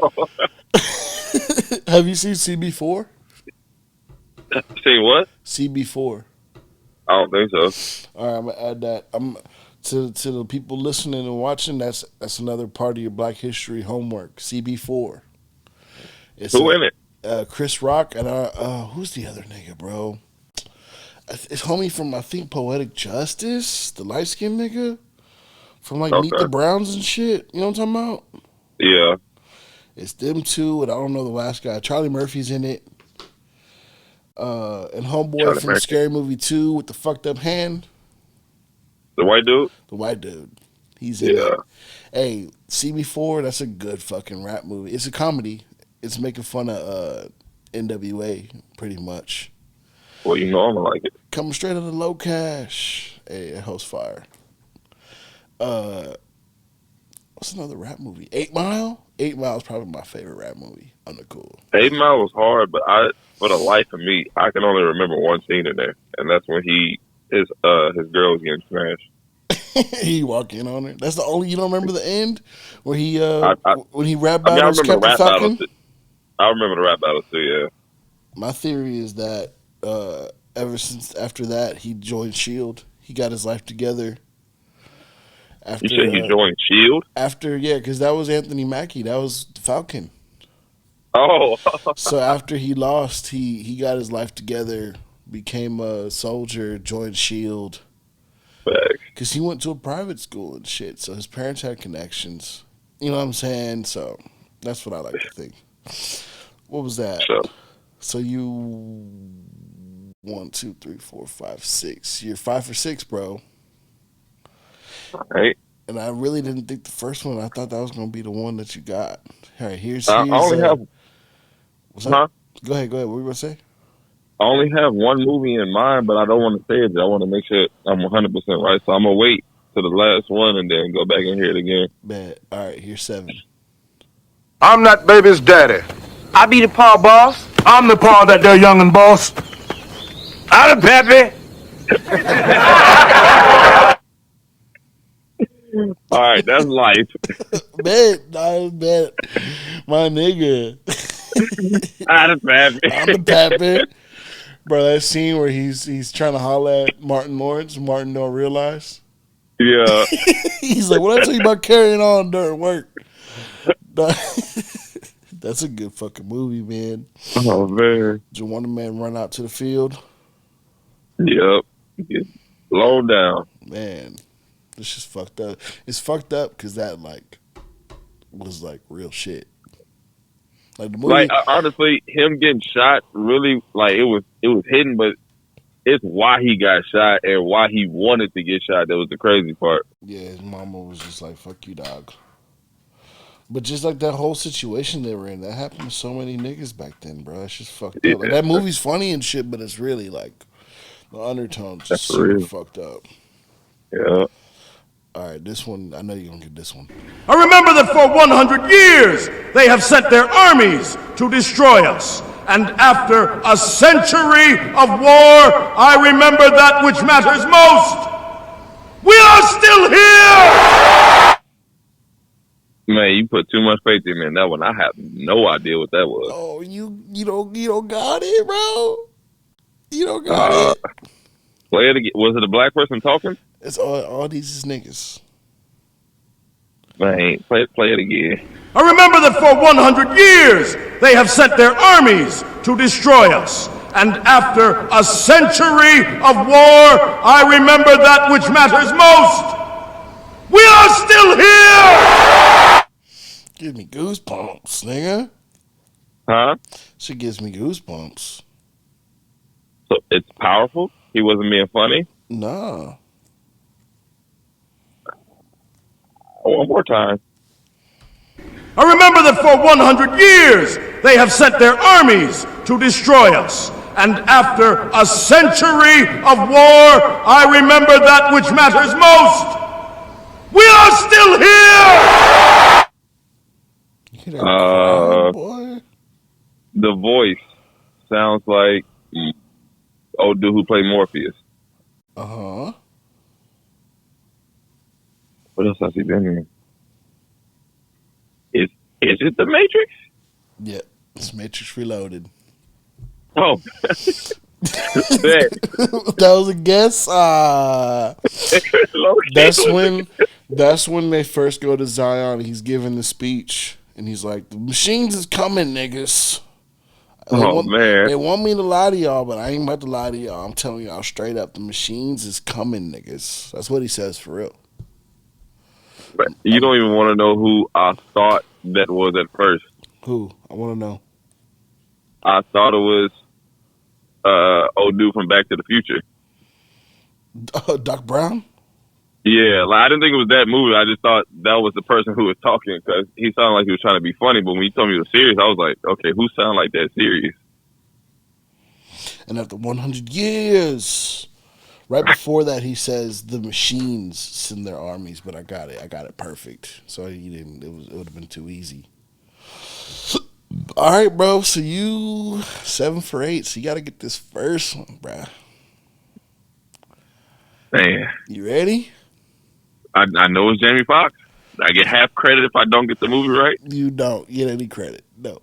Have you seen CB4? Seen what? CB4. I don't think so. All right, I'm gonna add that. To the people listening and watching. That's another part of your Black History homework. CB4. Who in it? Chris Rock and who's the other nigga, bro? It's homie from I think Poetic Justice, the light skinned nigga from like Meet the Browns and shit. You know what I'm talking about? Yeah. It's them two, and I don't know the last guy. Charlie Murphy's in it. And homeboy Charlie from Murphy. Scary Movie 2 with the fucked up hand. The white dude? The white dude. He's in Yeah. it. Hey, CB4, that's a good fucking rap movie. It's a comedy. It's making fun of NWA, pretty much. Well, you know I'm gonna like it. Coming straight out of Low Cash. Hey, that host fire. What's another rap movie? 8 Mile? 8 Mile is probably my favorite rap movie. On the cool. 8 Mile was hard, but for the life of me, I can only remember one scene in there, and that's when his girl was getting smashed. He walk in on her. That's the only you don't remember the end where he when he rap I battles remember Captain rap Falcon. battles. I remember the rap battles too. Yeah. My theory is that ever since after that he joined Shield. He got his life together. After, You said he joined Shield? After because that was Anthony Mackie. That was Falcon. Oh. So after he lost, he got his life together, became a soldier, joined Shield. Because he went to a private school and shit, so his parents had connections. You know what I'm saying? So that's what I like to think. What was that? Sure. So you 1, 2, 3, 4, 5, 6. You're 5 for 6, bro. Right. And I really didn't think the first one. I thought that was gonna be the one that you got. All right, here's. I only have. What's up? Huh? Go ahead. What were you gonna say? I only have one movie in mind, but I don't want to say it. I want to make sure I'm 100% right. So I'm gonna wait to the last one and then go back and hear it again. Bad. All right, here's 7. I'm not baby's daddy. I be the Paul boss. I'm the paw that they're young and boss. I'm the Peppy. All right, that's life. Bet. My nigga. I'm the Peppy. I'm the Peppy. Bro, that scene where he's trying to holler at Martin Lawrence. Martin don't realize. Yeah. He's like, what I tell you about carrying on during work? That's a good fucking movie, man. Oh, man. Did Wonder Man run out to the field? Yep. Get blown down. Man, this is fucked up. It's fucked up because that, was, real shit. Like, the movie... Honestly, him getting shot really, it was hidden, but it's why he got shot and why he wanted to get shot that was the crazy part. Yeah, his mama was just like, fuck you, dog. But just like that whole situation they were in, that happened to so many niggas back then, bro. That's just fucked up. Like, that movie's funny and shit, but it's really the undertone's just super fucked up. Yeah. All right, this one, I know you're going to get this one. I remember that for 100 years they have sent their armies to destroy us. And after a century of war, I remember that which matters most. We are still here! Man, you put too much faith in me in that one. I have no idea what that was. Oh, you don't got it, bro. You don't got it. Play it again. Was it a black person talking? It's all these is niggas. Man, play it again. I remember that for 100 years they have sent their armies to destroy us. And after a century of war, I remember that which matters most. We are still here! Give me goosebumps, nigga. Huh? She gives me goosebumps. So it's powerful? He wasn't being funny? Nah. One more time. I remember that for 100 years they have sent their armies to destroy us. And after a century of war, I remember that which matters most. We are still here! Boy. The voice sounds like old dude who played Morpheus. Uh-huh. What else has he been in? Is it The Matrix? Yeah, it's Matrix Reloaded. Oh. That was a guess. That's when they first go to Zion. He's giving the speech, and he's like, "The machines is coming, niggas." Man, they want me to lie to y'all, but I ain't about to lie to y'all. I'm telling y'all straight up, the machines is coming, niggas. That's what he says for real. But you don't even want to know who I thought that was at first. Who? I want to know. I thought it was old dude from Back to the Future. Doc Brown? Yeah, like I didn't think it was that movie. I just thought that was the person who was talking because he sounded like he was trying to be funny. But when he told me it was serious, I was like, okay, who sound like that serious? And after 100 years, right before that, he says the machines send their armies. But I got it perfect. So he didn't. It would have been too easy. All right, bro. So you 7 for 8. So you got to get this first one, bro. Man, you ready? I know it's Jamie Foxx. I get half credit if I don't get the movie right. You don't get any credit. No.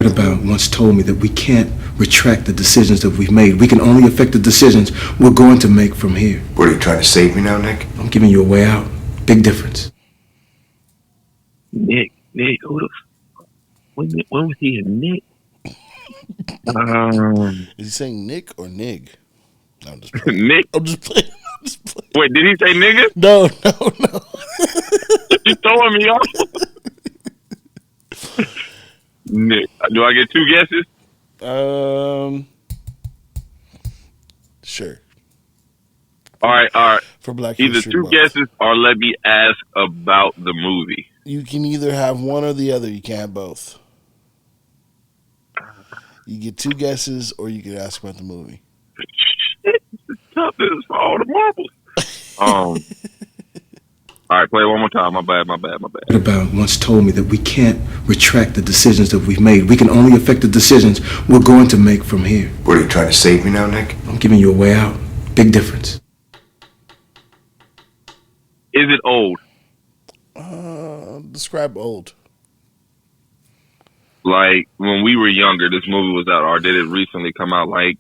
About once told me that we can't retract the decisions that we've made. We can only affect the decisions we're going to make from here. What, are you trying to save me now, Nick? I'm giving you a way out. Big difference. Nick, who the when was he a Nick? Is he saying Nick or Nig? No, I'm just playing. Nick? I'm just playing. Wait, did he say nigga? No. You throwing me off? Nick. Do I get 2 guesses? Sure. All right. For Black either History 2 Month. guesses or let me ask about the movie. You can either have one or the other. You can't have both. You get 2 guesses or you can ask about the movie. Shit, it's tough. This is for all the marbles. All right, play it one more time. My bad. About once told me that we can't retract the decisions that we've made. We can only affect the decisions we're going to make from here. What, are you trying to save me now, Nick? I'm giving you a way out. Big difference. Is it old? Describe old. Like when we were younger, this movie was out, or did it recently come out? Like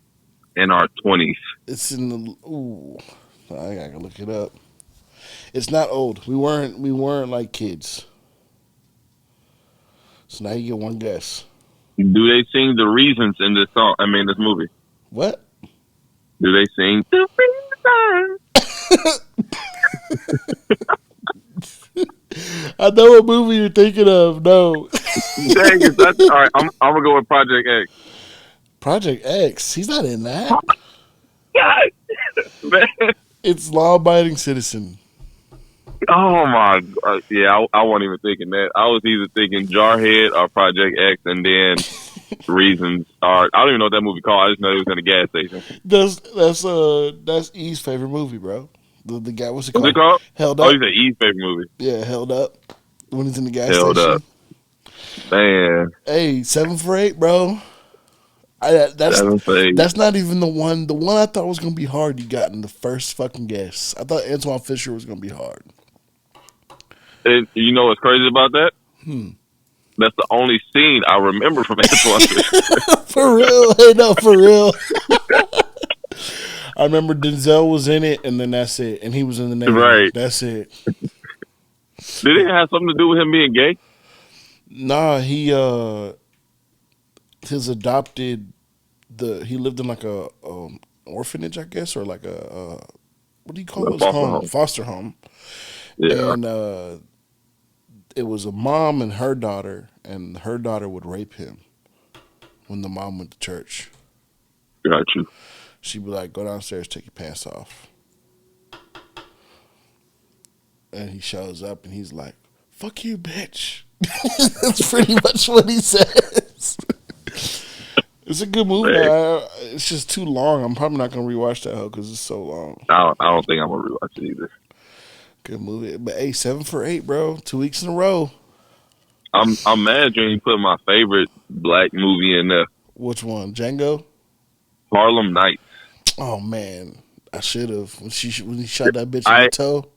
in our 20s? It's in the. Ooh, I gotta look it up. It's not old. We weren't like kids. So now you get 1 guess. Do they sing the reasons in this song? I mean, this movie. What? Do they sing the reasons? I know what movie you're thinking of. No. Dang it, all right, I'm gonna go with Project X. Project X. He's not in that. God, man. It's Law Abiding Citizen. Oh my God. Yeah, I wasn't even thinking that. I was either thinking Jarhead or Project X, and then Reasons. I don't even know what that movie called. I just know it was in a gas station. That's E's favorite movie, bro. The guy, what's it called? What's it called? Held Up. Oh, you said E's favorite movie. Yeah, Held Up. When he's in the gas Held station. Up. Man. Hey, 7 for 8, bro. That's not even the one. The one I thought was gonna be hard. You got in the first fucking guess. I thought Antoine Fisher was gonna be hard. And you know what's crazy about that? That's the only scene I remember from Antoine Fisher. For real? Hey, no, for real. I remember Denzel was in it, and then that's it. And he was in the name. Right. That's it. Did it have something to do with him being gay? Nah, his adopted he lived in like a orphanage, I guess, or like a what do you call it? Foster home. Yeah. And it was a mom and her daughter, and her daughter would rape him when the mom went to church. Got you. She'd be like, "Go downstairs, take your pants off." And he shows up and he's like, "Fuck you, bitch." That's pretty much what he says. It's a good movie. It's just too long. I'm probably not gonna rewatch that hoe because it's so long. I don't think I'm gonna rewatch it either. Good movie, but hey, 7 for 8, bro. 2 weeks in a row. I'm mad you put my favorite black movie in there. Which one? Django? Harlem Nights. Oh man, I should have when he shot that bitch in the toe.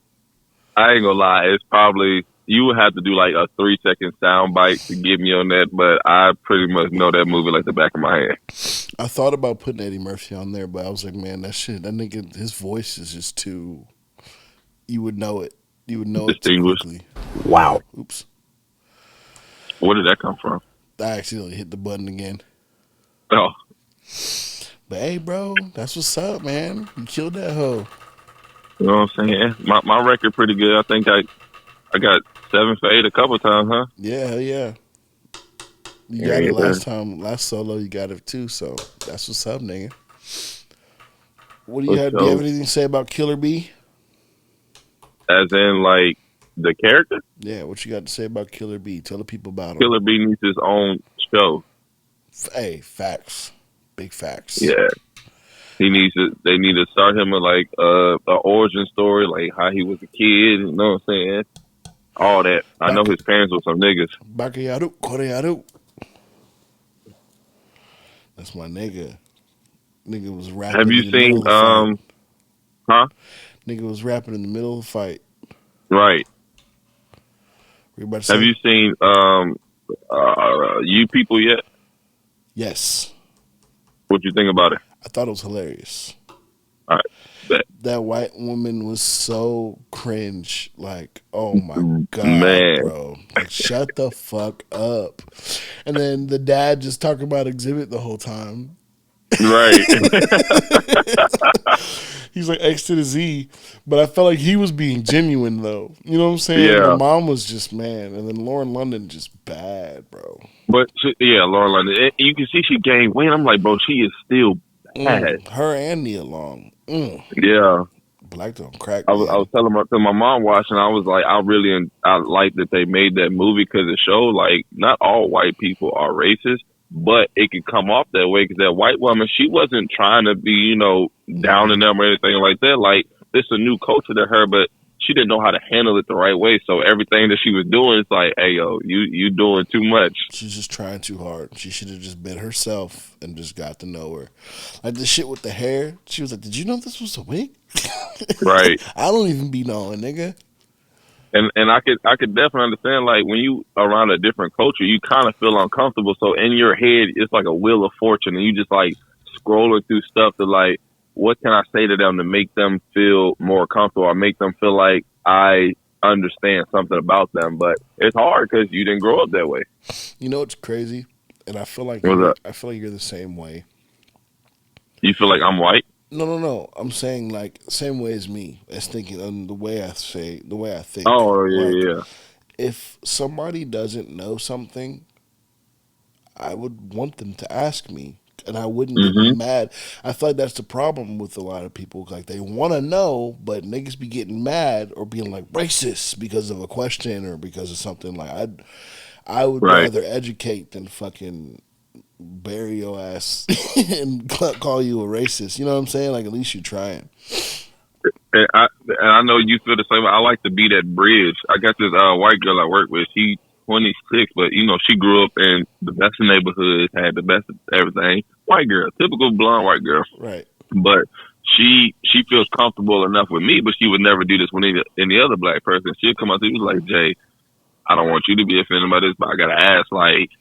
I ain't gonna lie, it's probably you would have to do like a 3-second sound bite to get me on that, but I pretty much know that movie like the back of my hand. I thought about putting Eddie Murphy on there, but I was like, man, that nigga, his voice is just too. You would know it. You would know it too quickly. Wow. Oops. Where did that come from? I accidentally hit the button again. Oh. But hey, bro, that's what's up, man. You killed that hoe. You know what I'm saying? My record pretty good. I think I got 7 for 8 a couple times, huh? Yeah, hell yeah. You got it last solo. You got it too. So that's what's up, nigga. What do you have? Do you have anything to say about Killer B? As in, like, the character? Yeah, what you got to say about Killer B? Tell the people about him. Killer B needs his own show. Hey, facts. Big facts. Yeah. They need to start him with, like, an origin story, like how he was a kid, you know what I'm saying? All that. I know his parents were some niggas. Bakayaru, Korearu. That's my nigga. Nigga was rapping. Have you seen, huh? Nigga was rapping in the middle of the fight. Right. Have you seen You People yet? Yes. What'd you think about it? I thought it was hilarious. All right. Bet. That white woman was so cringe. Like, oh my God, man, bro. Like, shut the fuck up. And then the dad just talking about Exhibit the whole time. Right. He's like X to the Z. But I felt like he was being genuine, though. You know what I'm saying? Yeah. The mom was just, man. And then Lauren London just bad, bro. But, Lauren London. You can see she gained weight. I'm like, bro, she is still bad. Her and Nia Long. Yeah. Black don't crack. I was telling my mom watching, I was like, I like that they made that movie because it showed, like, not all white people are racist, but it could come off that way because that white woman, she wasn't trying to be, down in them or anything like that. Like, it's a new culture to her, but she didn't know how to handle it the right way. So everything that she was doing is like, hey, yo, you doing too much. She's just trying too hard. She should have just been herself and just got to know her. Like the shit with the hair. She was like, did you know this was a wig? Right. I don't even be knowing, nigga. And I could definitely understand, like, when you around a different culture, you kind of feel uncomfortable. So in your head, it's like a wheel of fortune, and you just like scrolling through stuff to like, what can I say to them to make them feel more comfortable or make them feel like I understand something about them? But it's hard because you didn't grow up that way. You know what's crazy? And I feel like you're the same way. You feel like I'm white? No. I'm saying like same way as me. As thinking the way I think. Oh yeah. If somebody doesn't know something, I would want them to ask me. And I wouldn't get mad. I feel like that's the problem with a lot of people. Like they want to know, but niggas be getting mad or being like racist because of a question or because of something. Like I would rather educate than fucking bury your ass and call you a racist. You know what I'm saying? Like at least you're trying. And I know you feel the same way. I like to be that bridge. I got this white girl I work with. She 26, but she grew up in the best of neighborhoods, had the best of everything. White girl, typical blonde white girl. Right. But she feels comfortable enough with me, but she would never do this with any other black person. She'll come up to me like, Jay, I don't want you to be offended by this, but I gotta ask, like,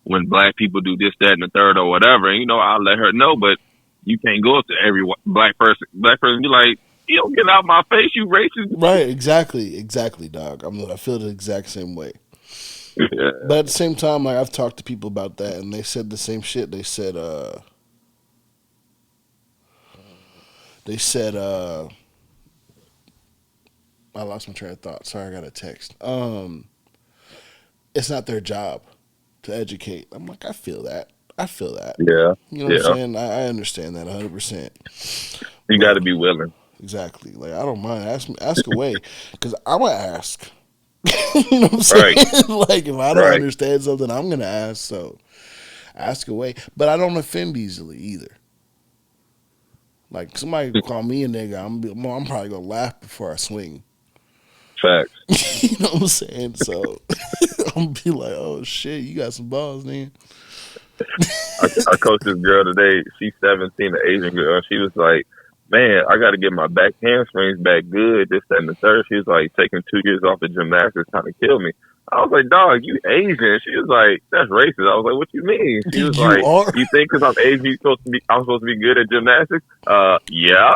when black people do this, that, and the third or whatever, and I'll let her know, but you can't go up to every black person be like, you don't get out of my face, you racist. Right, exactly, dog. I feel the exact same way. Yeah. But at the same time, like I've talked to people about that, and they said the same shit. They said, I lost my train of thought. Sorry, I got a text. It's not their job to educate. I'm like, I feel that. Yeah. You know what I'm saying? I understand that 100%. You got to be willing. Exactly. Like I don't mind. Ask away, because I'm gonna ask. You know what I'm saying? Right. Like if I don't understand something, I'm gonna ask. So ask away. But I don't offend easily either. Like somebody call me a nigga, I'm probably gonna laugh before I swing. Facts. You know what I'm saying? So I'm gonna be like, oh shit, you got some balls, man. I coached this girl today. She's 17, an Asian girl. And she was like, man, I got to get my back hamstrings back good, this, that, and the third. She was like, taking 2 years off of gymnastics trying to kill me. I was like, dog, you Asian. She was like, that's racist. I was like, what you mean? She was like, you think because I'm Asian, I'm supposed to be good at gymnastics? Yeah.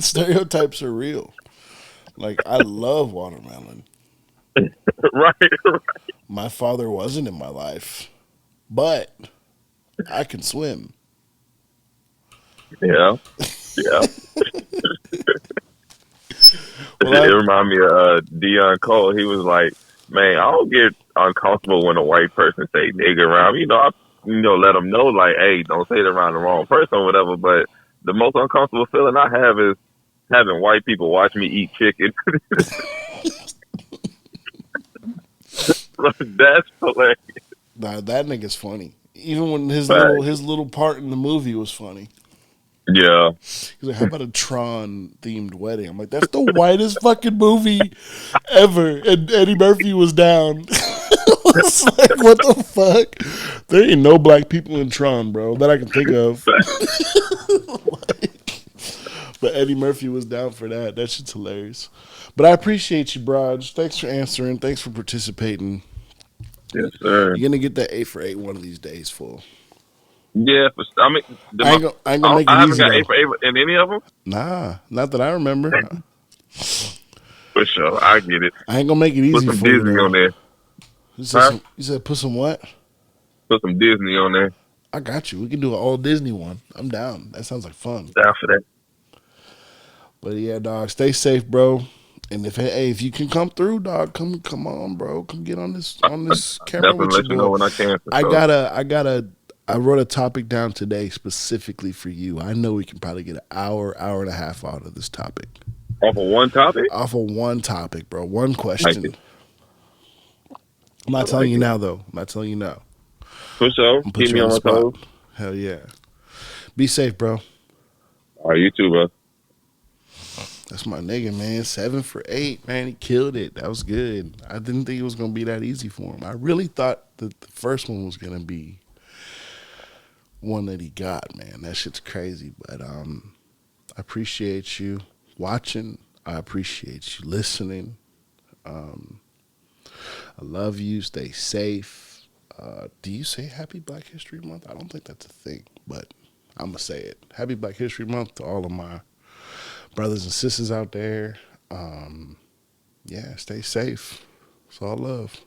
Stereotypes are real. Like, I love watermelon. Right. My father wasn't in my life, but I can swim. Yeah. Well, it reminded me of Deion Cole. He was like, Man, I don't get uncomfortable when a white person say nigga around. Let them know, like, hey, don't say it around the wrong person or whatever. But the most uncomfortable feeling I have is having white people watch me eat chicken. That's hilarious. Nah, that nigga's funny. Even when his little part in the movie was funny. Yeah. He's like, how about a Tron themed wedding? I'm like, that's the whitest fucking movie ever. And Eddie Murphy was down. I was like, what the fuck? There ain't no black people in Tron, bro, that I can think of. But Eddie Murphy was down for that. That shit's hilarious. But I appreciate you, Braj. Thanks for answering. Thanks for participating. Yes, sir. You're gonna get that 8 for 8 one of these days, fool. Yeah, I mean, I ain't gonna make it I haven't easy, got though. 8 for 8 in any of them. Nah, not that I remember. For sure, I get it. I ain't gonna make it easy Put some for you, Disney though. on there. You said put some what? Put some Disney on there. I got you. We can do an all Disney one. I'm down. That sounds like fun. Down for that. But yeah, dog, stay safe, bro. And if you can come through, dog, come on, bro. Come get on this camera with Definitely let you know when I can. I wrote a topic down today specifically for you. I know we can probably get an hour and a half out of this topic. Off of one topic? Off of one topic, bro. One question. I'm not telling you now, though. I'm not telling you now. For sure. Keep me on my toes. Hell yeah. Be safe, bro. All right, you too, bro. That's my nigga, man. 7 for 8, man. He killed it. That was good. I didn't think it was going to be that easy for him. I really thought that the first one was going to be one that he got, man. That shit's crazy. But I appreciate you watching. I appreciate you listening. I love you. Stay safe. Do you say Happy Black History Month? I don't think that's a thing, but I'm going to say it. Happy Black History Month to all of my brothers and sisters out there. Yeah, stay safe. It's all love.